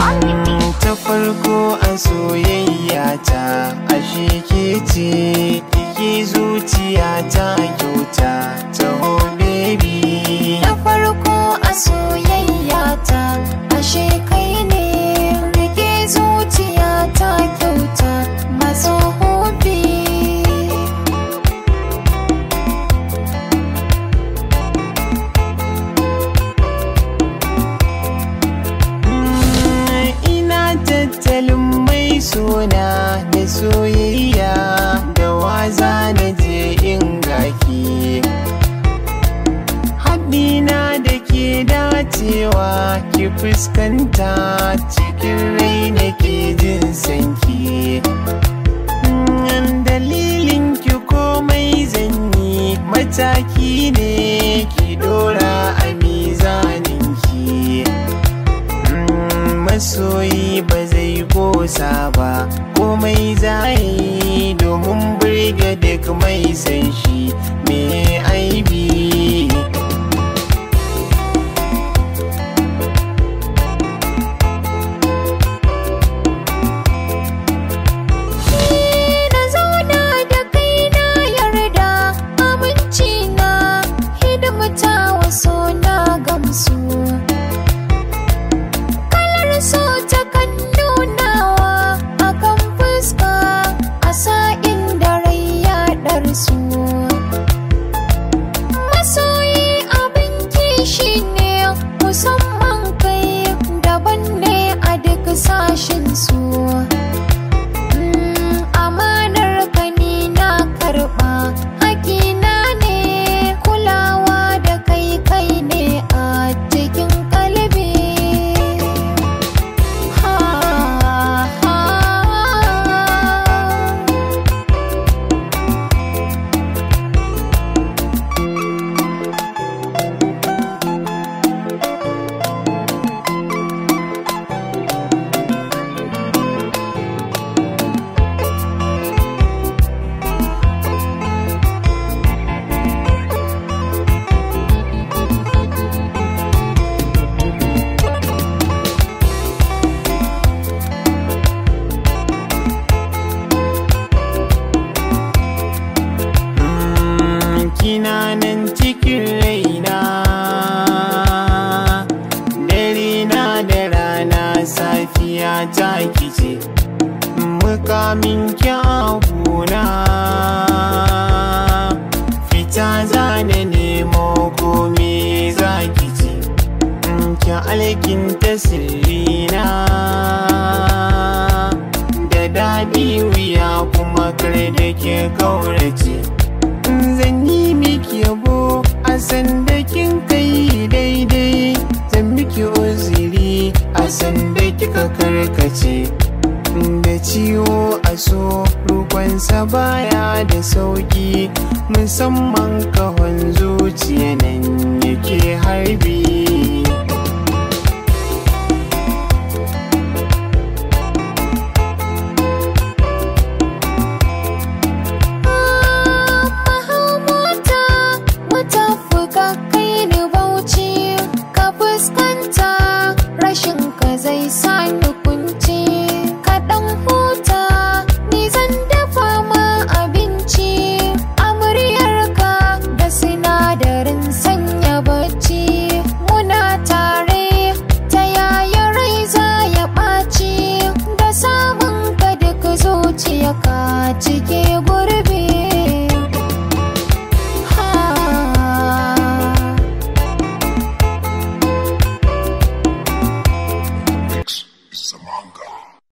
on the beat. Ta farko a soyayya ta ashe ke ce ke zuciya ta kyauta taho baby. Ta farko a soyayya ta ashe kai ne, rike zuciya ta kyauta maso hobi. Tattalin mai suna da soyayya da waza na je in gaki, haɗina da ke dacewa ki fuskanta cikin rai na ke jin sanki. Dalilin ki komai zanyi mataki ne ki dora a mizaninki. Masoyi ba zai kosa ba komai zai domin burge duk mai san shi me aibi. Na zauna da kai na yarda, aminci na hidimta waso na gamsu. So ta kan nunawa a kan fuska a sa'in da rai ya ɗarsu. Masoyi abin kishi ne musamman kai, daban ne a duk sashinsu. Amanar ka ni na karɓa, hakina ne kulawa da kai kai ne a cikin kalbi. Kina nan cikin raina, dare na da rana safiya ta kice, mukamin kyawuna fita zana nemo kome za ki ce, ki alkinta sirrina da daɗi wuya kuma kar da ke kaurace. Zan yi miki yabo a sanda kin kai daidai, zan miki uziri a sanda kika karkace. Da ciwo a so rukunsa baya da sauki, musamman kahon zuciya nan yake harbi.